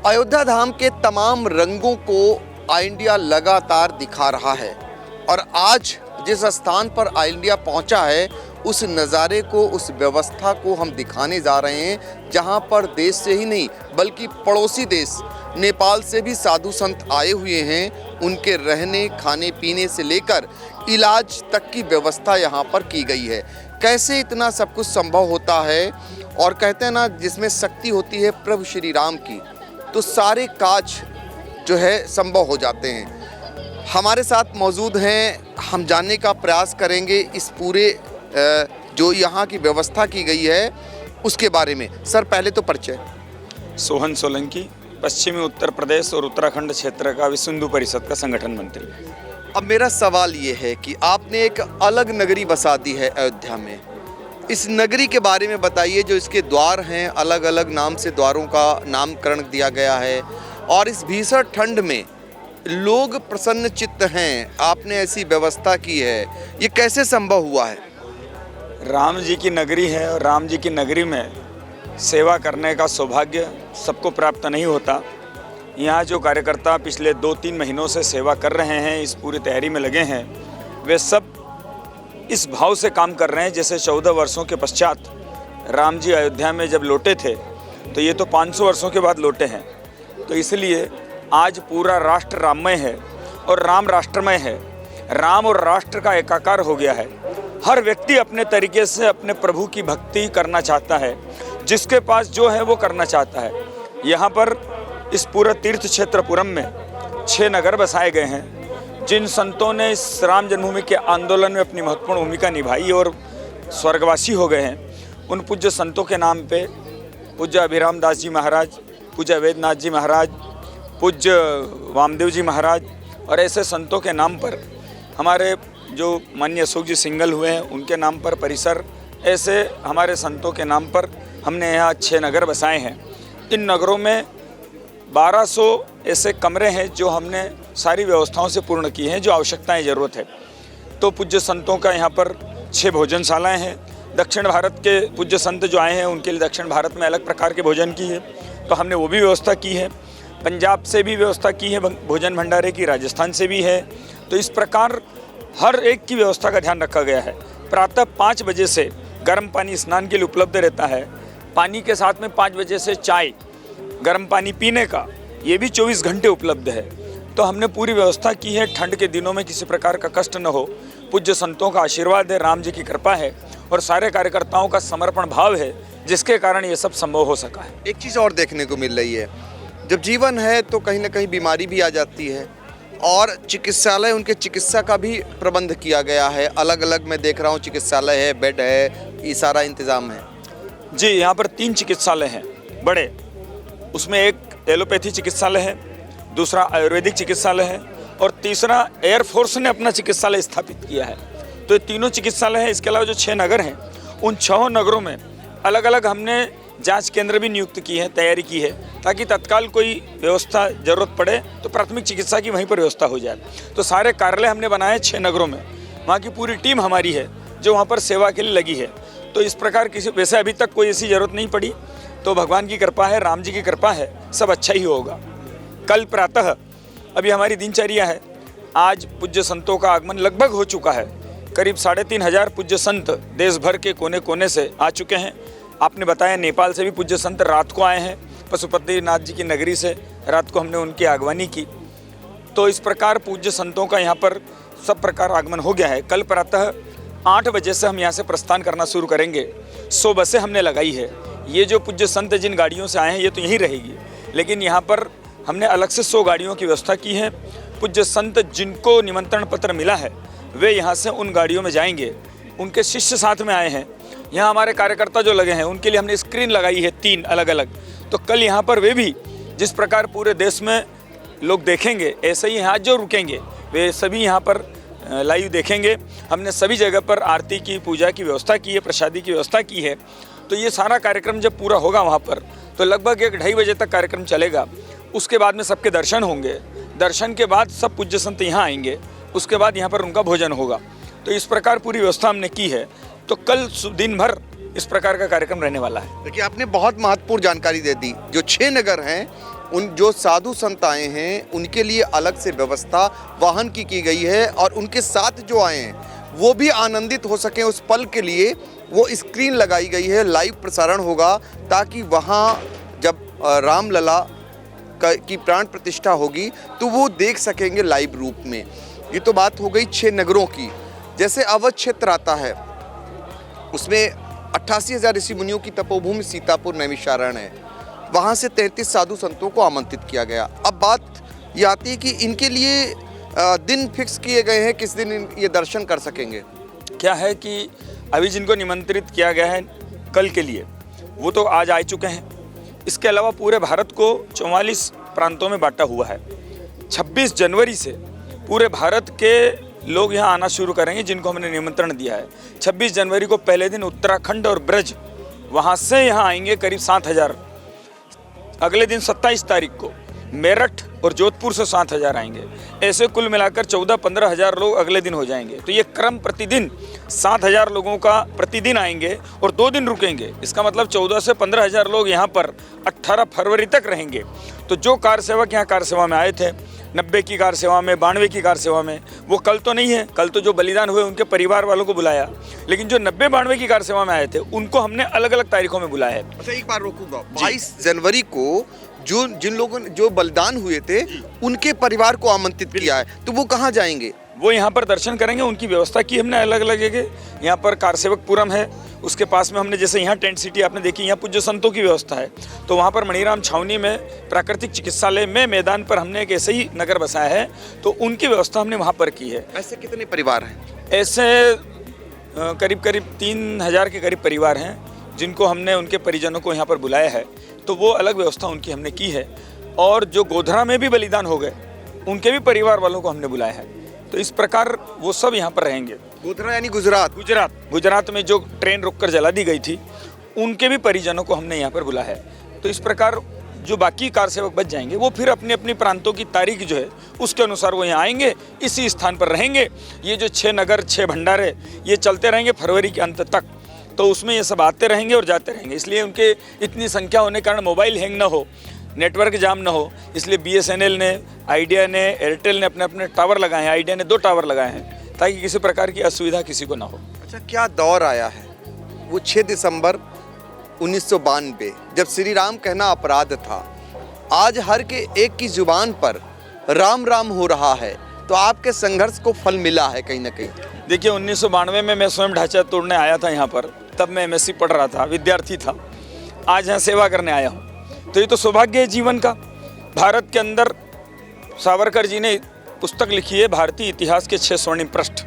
अयोध्या धाम के तमाम रंगों को आई इंडिया लगातार दिखा रहा है और आज जिस स्थान पर आई इंडिया पहुंचा है उस नज़ारे को, उस व्यवस्था को हम दिखाने जा रहे हैं, जहां पर देश से ही नहीं बल्कि पड़ोसी देश नेपाल से भी साधु संत आए हुए हैं। उनके रहने, खाने पीने से लेकर इलाज तक की व्यवस्था यहाँ पर की गई है। कैसे इतना सब कुछ संभव होता है? और कहते हैं ना, जिसमें शक्ति होती है प्रभु श्री राम की, तो सारे काज जो है संभव हो जाते हैं। हमारे साथ मौजूद हैं, हम जानने का प्रयास करेंगे इस पूरे जो यहाँ की व्यवस्था की गई है उसके बारे में। सर, पहले तो परिचय। सोहन सोलंकी, पश्चिमी उत्तर प्रदेश और उत्तराखंड क्षेत्र का विश्व हिंदू परिषद का संगठन मंत्री। अब मेरा सवाल ये है कि आपने एक अलग नगरी बसा दी है अयोध्या में। इस नगरी के बारे में बताइए। जो इसके द्वार हैं, अलग अलग नाम से द्वारों का नामकरण दिया गया है और इस भीषण ठंड में लोग प्रसन्न चित्त हैं। आपने ऐसी व्यवस्था की है, ये कैसे संभव हुआ है? राम जी की नगरी है और राम जी की नगरी में सेवा करने का सौभाग्य सबको प्राप्त नहीं होता। यहाँ जो कार्यकर्ता पिछले 2-3 महीनों से सेवा कर रहे हैं, इस पूरी तैयारी में लगे हैं, वे सब इस भाव से काम कर रहे हैं जैसे 14 वर्षों के पश्चात राम जी अयोध्या में जब लौटे थे, तो ये तो 500 वर्षों के बाद लौटे हैं। तो इसलिए आज पूरा राष्ट्र राममय है और राम राष्ट्रमय है। राम और राष्ट्र का एकाकार हो गया है। हर व्यक्ति अपने तरीके से अपने प्रभु की भक्ति करना चाहता है, जिसके पास जो है वो करना चाहता है। यहाँ पर इस पूरा तीर्थ क्षेत्रपुरम में 6 नगर बसाए गए हैं। जिन संतों ने इस राम जन्मभूमि के आंदोलन में अपनी महत्वपूर्ण भूमिका निभाई और स्वर्गवासी हो गए हैं, उन पूज्य संतों के नाम पे पूज्य अभिराम दास जी महाराज, पूज्य वेदनाथ जी महाराज, पूज्य वामदेव जी महाराज और ऐसे संतों के नाम पर हमारे जो माननीय अशोक जी सिंगल हुए हैं उनके नाम पर परिसर, ऐसे हमारे संतों के नाम पर हमने यहाँ 6 नगर बसाए हैं। इन नगरों में 1200 ऐसे कमरे हैं जो हमने सारी व्यवस्थाओं से पूर्ण की हैं, जो आवश्यकताएं ज़रूरत है। तो पूज्य संतों का यहाँ पर 6 भोजनशालाएं हैं। दक्षिण भारत के पूज्य संत जो आए हैं उनके लिए दक्षिण भारत में अलग प्रकार के भोजन की है, तो हमने वो भी व्यवस्था की है। पंजाब से भी व्यवस्था की है भोजन भंडारे की, राजस्थान से भी है। तो इस प्रकार हर एक की व्यवस्था का ध्यान रखा गया है। प्रातः 5 बजे से गर्म पानी स्नान के लिए उपलब्ध रहता है। पानी के साथ में 5 बजे से चाय, गर्म पानी पीने का, ये भी 24 घंटे उपलब्ध है। तो हमने पूरी व्यवस्था की है। ठंड के दिनों में किसी प्रकार का कष्ट न हो। पूज्य संतों का आशीर्वाद है, राम जी की कृपा है और सारे कार्यकर्ताओं का समर्पण भाव है, जिसके कारण ये सब संभव हो सका है। एक चीज़ और देखने को मिल रही है, जब जीवन है तो कहीं ना कहीं बीमारी भी आ जाती है और चिकित्सालय, उनके चिकित्सा का भी प्रबंध किया गया है। अलग अलग मैं देख रहा हूँ, चिकित्सालय है, बेड है, ये सारा इंतज़ाम है। जी, यहाँ पर 3 चिकित्सालय हैं बड़े। उसमें एक एलोपैथी चिकित्सालय है, दूसरा आयुर्वेदिक चिकित्सालय है और तीसरा एयरफोर्स ने अपना चिकित्सालय स्थापित किया है। तो ये तीनों चिकित्सालय हैं। इसके अलावा जो 6 नगर हैं, उन 6 नगरों में अलग अलग हमने जांच केंद्र भी नियुक्त की है, तैयारी की है, ताकि तत्काल कोई व्यवस्था ज़रूरत पड़े तो प्राथमिक चिकित्सा की वहीं पर व्यवस्था हो जाए। तो सारे कार्यालय हमने बनाए 6 नगरों में। वहाँ की पूरी टीम हमारी है जो वहाँ पर सेवा के लिए लगी है। तो इस प्रकार किसी वैसे अभी तक कोई ऐसी ज़रूरत नहीं पड़ी। तो भगवान की कृपा है, राम जी की कृपा है, सब अच्छा ही होगा। कल प्रातः अभी हमारी दिनचर्या है। आज पूज्य संतों का आगमन लगभग हो चुका है। करीब 3500 पूज्य संत देश भर के कोने कोने से आ चुके हैं। आपने बताया नेपाल से भी पूज्य संत रात को आए हैं। पशुपतिनाथ जी की नगरी से रात को हमने उनकी आगवानी की। तो इस प्रकार पूज्य संतों का यहाँ पर सब प्रकार आगमन हो गया है। कल प्रातः 8 बजे से हम यहाँ से प्रस्थान करना शुरू करेंगे। 100 बसें हमने लगाई है। ये जो पूज्य संत जिन गाड़ियों से आए हैं ये तो यहीं रहेगी, लेकिन यहाँ पर हमने अलग से 100 गाड़ियों की व्यवस्था की है। पूज्य संत जिनको निमंत्रण पत्र मिला है वे यहाँ से उन गाड़ियों में जाएंगे। उनके शिष्य साथ में आए हैं। यहाँ हमारे कार्यकर्ता जो लगे हैं उनके लिए हमने स्क्रीन लगाई है 3 अलग अलग। तो कल यहाँ पर वे भी जिस प्रकार पूरे देश में लोग देखेंगे, ऐसे ही यहाँ जो रुकेंगे वे सभी यहाँ पर लाइव देखेंगे। हमने सभी जगह पर आरती की, पूजा की व्यवस्था की है, प्रसादी की व्यवस्था की है। तो ये सारा कार्यक्रम जब पूरा होगा वहाँ पर तो लगभग 1-2:30 बजे तक कार्यक्रम चलेगा। उसके बाद में सबके दर्शन होंगे। दर्शन के बाद सब पूज्य संत यहाँ आएंगे। उसके बाद यहाँ पर उनका भोजन होगा। तो इस प्रकार पूरी व्यवस्था हमने की है। तो कल दिन भर इस प्रकार का कार्यक्रम रहने वाला है। देखिए, आपने बहुत महत्वपूर्ण जानकारी दे दी। जो 6 नगर हैं उन जो साधु संत आए हैं उनके लिए अलग से व्यवस्था वाहन की गई है और उनके साथ जो आए हैं वो भी आनंदित हो सकें उस पल के लिए वो स्क्रीन लगाई गई है, लाइव प्रसारण होगा ताकि वहाँ जब रामलला की प्राण प्रतिष्ठा होगी तो वो देख सकेंगे लाइव रूप में। ये तो बात हो गई 6 नगरों की। जैसे अवध क्षेत्र आता है उसमें 88,000 ऋषि मुनियों की तपोभूमि सीतापुर नैमिषारण्य है, वहाँ से 33 साधु संतों को आमंत्रित किया गया। अब बात ये आती है कि इनके लिए दिन फिक्स किए गए हैं, किस दिन ये दर्शन कर सकेंगे। क्या है कि अभी जिनको निमंत्रित किया गया है कल के लिए वो तो आज आ चुके हैं। इसके अलावा पूरे भारत को 44 प्रांतों में बांटा हुआ है। 26 जनवरी से पूरे भारत के लोग यहाँ आना शुरू करेंगे जिनको हमने निमंत्रण दिया है। 26 जनवरी को पहले दिन उत्तराखंड और ब्रज वहाँ से यहाँ आएंगे करीब 7,000। अगले दिन 27 तारीख को मेरठ और जोधपुर से 7,000 आएंगे। ऐसे कुल मिलाकर 14-15 हज़ार लोग अगले दिन हो जाएंगे। तो ये क्रम प्रतिदिन 7,000 लोगों का प्रतिदिन आएंगे और 2 दिन रुकेंगे। इसका मतलब 14 से 15 हज़ार लोग यहाँ पर 18 फरवरी तक रहेंगे। तो जो कार सेवक यहाँ कार सेवा में आए थे 90 की कार सेवा में, 92 की कार सेवा में, वो कल तो नहीं है, कल तो जो बलिदान हुए उनके परिवार वालों को बुलाया, लेकिन जो 90-92 की कार सेवा में आए थे उनको हमने अलग अलग तारीखों में बुलाया है। अच्छा एक बार रोकूंगा, 22 जनवरी को जिन लोगों ने जो बलिदान हुए थे उनके परिवार को आमंत्रित किया है, तो वो कहाँ जाएंगे? वो यहाँ पर दर्शन करेंगे। उनकी व्यवस्था की हमने अलग अलग जगह। यहाँ पर कारसेवकपुरम है, उसके पास में हमने जैसे यहाँ टेंट सिटी आपने देखी, यहाँ पूज्य संतों की व्यवस्था है। तो वहाँ पर मणिराम छावनी में प्राकृतिक चिकित्सालय में मैदान पर हमने एक ऐसे ही नगर बसाया है, तो उनकी व्यवस्था हमने वहाँ पर की है। ऐसे कितने परिवार हैं? ऐसे करीब 3,000 के करीब परिवार हैं जिनको हमने उनके परिजनों को यहाँ पर बुलाया है। तो वो अलग व्यवस्था उनकी हमने की है। और जो गोधरा में भी बलिदान हो गए उनके भी परिवार वालों को हमने बुलाया है। तो इस प्रकार वो सब यहाँ पर रहेंगे। गोधरा यानी गुजरात? गुजरात में जो ट्रेन रोककर जला दी गई थी उनके भी परिजनों को हमने यहाँ पर बुलाया है। तो इस प्रकार जो बाकी कार सेवक बच जाएंगे वो फिर अपनी अपनी प्रांतों की तारीख जो है उसके अनुसार वो यहाँ आएंगे, इसी स्थान पर रहेंगे। ये जो 6 नगर 6 भंडारे ये चलते रहेंगे फरवरी के अंत तक। तो उसमें ये सब आते रहेंगे और जाते रहेंगे। इसलिए उनके इतनी संख्या होने के कारण मोबाइल हैंग ना हो, नेटवर्क जाम ना हो, इसलिए BSNL ने, आइडिया ने, एयरटेल ने अपने अपने टावर लगाए हैं। आइडिया ने 2 टावर लगाए हैं ताकि किसी प्रकार की असुविधा किसी को ना हो। अच्छा क्या दौर आया है? वो 6 दिसंबर 1992 जब श्री राम कहना अपराध था, आज हर के एक की जुबान पर राम राम हो रहा है। तो आपके संघर्ष को फल मिला है कहीं ना कहीं। देखिए 1992 में मैं स्वयं ढांचा तोड़ने आया था यहाँ पर, तब मैं MSc पढ़ रहा था, विद्यार्थी था। आज यहाँ सेवा करने आया हूँ। तो ये तो सौभाग्य है जीवन का। भारत के अंदर सावरकर जी ने पुस्तक लिखी है भारतीय इतिहास के 6 स्वर्णिम पृष्ठ।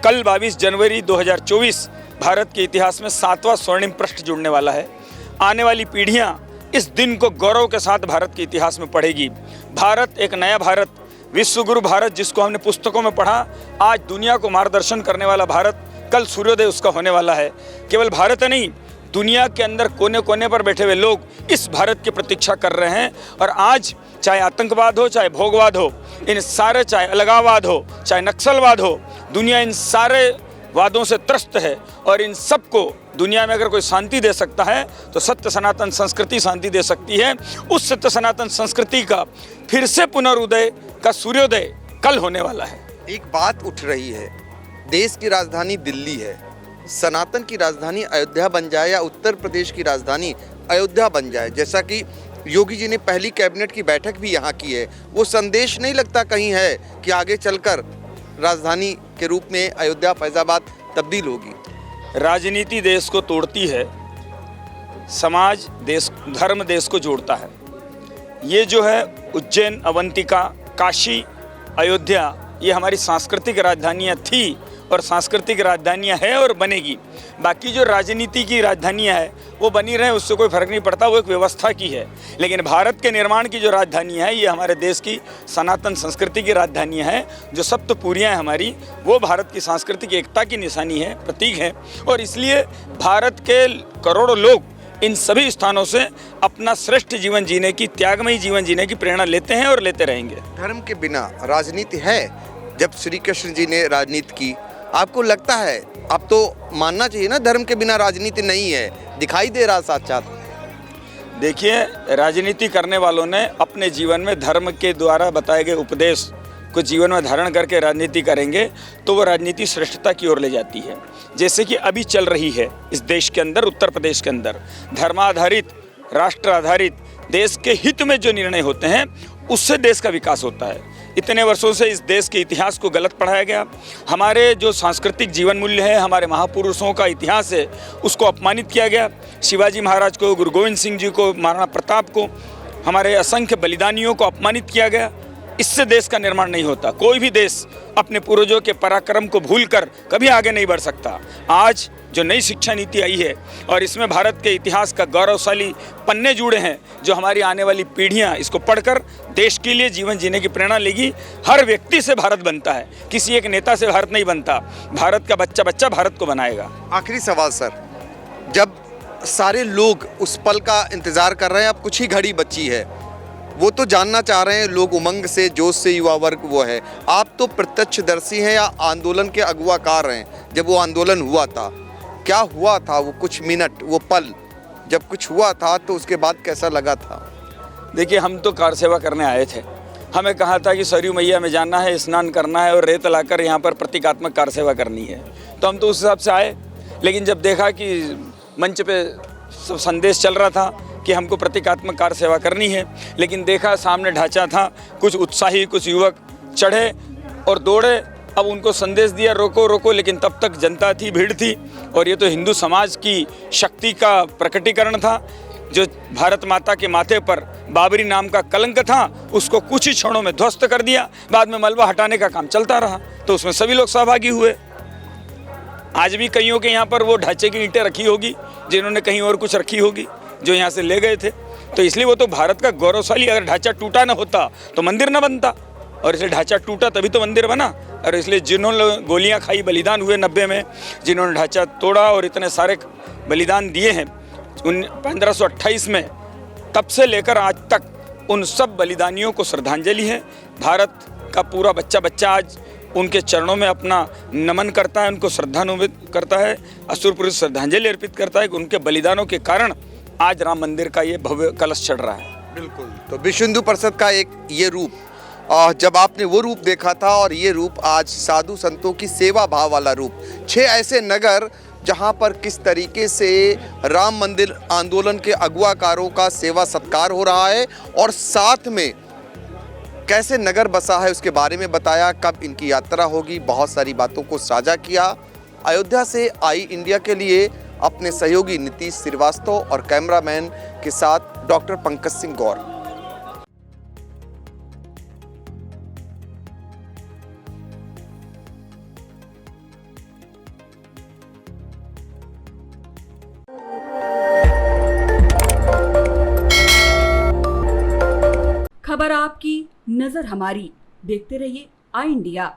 कल 22 जनवरी 2024 भारत के इतिहास में 7वां स्वर्णिम पृष्ठ जुड़ने वाला है। आने वाली पीढ़ियाँ इस दिन को गौरव के साथ भारत के इतिहास में पढ़ेगी। भारत एक नया भारत, विश्वगुरु भारत जिसको हमने पुस्तकों में पढ़ा, आज दुनिया को मार्गदर्शन करने वाला भारत, कल सूर्योदय उसका होने वाला है। केवल भारत नहीं, दुनिया के अंदर कोने कोने पर बैठे हुए लोग इस भारत की प्रतीक्षा कर रहे हैं। और आज चाहे आतंकवाद हो, चाहे भोगवाद हो, इन सारे, चाहे अलगाववाद हो, चाहे नक्सलवाद हो, दुनिया इन सारे वादों से त्रस्त है। और इन सबको दुनिया में अगर कोई शांति दे सकता है तो सत्य सनातन संस्कृति शांति दे सकती है। उस सत्य सनातन संस्कृति का फिर से पुनरुदय का सूर्योदय कल होने वाला है। एक बात उठ रही है, देश की राजधानी दिल्ली है, सनातन की राजधानी अयोध्या बन जाए या उत्तर प्रदेश की राजधानी अयोध्या बन जाए, जैसा कि योगी जी ने पहली कैबिनेट की बैठक भी यहाँ की है, वो संदेश नहीं लगता कहीं है कि आगे चलकर राजधानी के रूप में अयोध्या फैजाबाद तब्दील होगी? राजनीति देश को तोड़ती है, समाज देश, धर्म देश को जोड़ता है। ये जो है उज्जैन, अवंतिका, काशी, अयोध्या, ये हमारी सांस्कृतिक राजधानियाँ थी और सांस्कृतिक राजधानियाँ है और बनेगी। बाकी जो राजनीति की राजधानियाँ है वो बनी रहे, उससे कोई फर्क नहीं पड़ता, वो एक व्यवस्था की है। लेकिन भारत के निर्माण की जो राजधानियाँ है ये हमारे देश की सनातन संस्कृति की राजधानियाँ हैं। जो सप्तपुरियाँ हैं हमारी, वो भारत की सांस्कृतिक एकता की निशानी है, प्रतीक है। और इसलिए भारत के करोड़ों लोग इन सभी स्थानों से अपना श्रेष्ठ जीवन जीने की, त्यागमयी जीवन जीने की प्रेरणा लेते हैं और लेते रहेंगे। धर्म के बिना राजनीति है। जब श्री कृष्ण जी ने राजनीति की, आपको लगता है, अब तो मानना चाहिए ना, धर्म के बिना राजनीति नहीं है, दिखाई दे रहा साक्षात। देखिए, राजनीति करने वालों ने अपने जीवन में धर्म के द्वारा बताए गए उपदेश को जीवन में धारण करके राजनीति करेंगे तो वो राजनीति श्रेष्ठता की ओर ले जाती है। जैसे कि अभी चल रही है इस देश के अंदर, उत्तर प्रदेश के अंदर धर्माधारित, राष्ट्र आधारित, देश के हित में जो निर्णय होते हैं उससे देश का विकास होता है। इतने वर्षों से इस देश के इतिहास को गलत पढ़ाया गया। हमारे जो सांस्कृतिक जीवन मूल्य है, हमारे महापुरुषों का इतिहास है, उसको अपमानित किया गया। शिवाजी महाराज को, गुरु गोविंद सिंह जी को, महाराणा प्रताप को, हमारे असंख्य बलिदानियों को अपमानित किया गया। इससे देश का निर्माण नहीं होता। कोई भी देश अपने पूर्वजों के पराक्रम को भूलकर कभी आगे नहीं बढ़ सकता। आज जो नई शिक्षा नीति आई है और इसमें भारत के इतिहास का गौरवशाली पन्ने जुड़े हैं, जो हमारी आने वाली पीढ़ियां इसको पढ़कर देश के लिए जीवन जीने की प्रेरणा लेगी। हर व्यक्ति से भारत बनता है, किसी एक नेता से भारत नहीं बनता। भारत का बच्चा बच्चा भारत को बनाएगा। आखिरी सवाल सर, जब सारे लोग उस पल का इंतजार कर रहे हैं, अब कुछ ही घड़ी बची है, वो तो जानना चाह रहे हैं लोग, उमंग से, जोश से, युवा वर्ग वो है। आप तो प्रत्यक्षदर्शी हैं या आंदोलन के अगुवाकार हैं। जब वो आंदोलन हुआ था, क्या हुआ था वो कुछ मिनट, वो पल जब कुछ हुआ था, तो उसके बाद कैसा लगा था? देखिए, हम तो कार सेवा करने आए थे। हमें कहा था कि सरयू मैया में जाना है, स्नान करना है और रेत लाकर यहाँ पर प्रतीकात्मक कार सेवा करनी है। तो हम तो उस हिसाब से आए, लेकिन जब देखा कि मंच पे संदेश चल रहा था कि हमको प्रतीकात्मक कार सेवा करनी है, लेकिन देखा सामने ढांचा था, कुछ उत्साही कुछ युवक चढ़े और दौड़े। अब उनको संदेश दिया रोको रोको, लेकिन तब तक जनता थी, भीड़ थी, और ये तो हिंदू समाज की शक्ति का प्रकटीकरण था। जो भारत माता के माथे पर बाबरी नाम का कलंक था, उसको कुछ ही क्षणों में ध्वस्त कर दिया। बाद में मलबा हटाने का काम चलता रहा, तो उसमें सभी लोग सहभागी हुए। आज भी कईयों के यहाँ पर वो ढांचे की ईंटें रखी होगी, जिन्होंने कहीं और कुछ रखी होगी, जो यहाँ से ले गए थे। तो इसलिए वो तो भारत का गौरवशाली, अगर ढांचा टूटा ना होता तो मंदिर ना बनता, और इसलिए ढांचा टूटा तभी तो मंदिर बना। और इसलिए जिन्होंने गोलियां खाई, बलिदान हुए 90 में, जिन्होंने ढांचा तोड़ा और इतने सारे बलिदान दिए हैं 1528 में, तब से लेकर आज तक उन सब बलिदानियों को श्रद्धांजलि है। भारत का पूरा बच्चा बच्चा आज उनके चरणों में अपना नमन करता है, उनको श्रद्धान्वित करता है, अश्रुपूर्वक श्रद्धांजलि अर्पित करता है कि उनके बलिदानों के कारण आज राम मंदिर का ये भव्य कलश चढ़ रहा है। बिल्कुल। तो विश्व हिंदू परिषद का एक ये रूप, जब आपने वो रूप देखा था और ये रूप आज साधु संतों की सेवा भाव वाला रूप, 6 ऐसे नगर जहां पर किस तरीके से राम मंदिर आंदोलन के अगुवाकारों का सेवा सत्कार हो रहा है, और साथ में कैसे नगर बसा है उसके बारे में बताया, कब इनकी यात्रा होगी, बहुत सारी बातों को साझा किया। अयोध्या से आई इंडिया के लिए अपने सहयोगी नीतीश श्रीवास्तव और कैमरामैन के साथ डॉक्टर पंकज सिंह गौर। खबर आपकी, नजर हमारी। देखते रहिए आई इंडिया।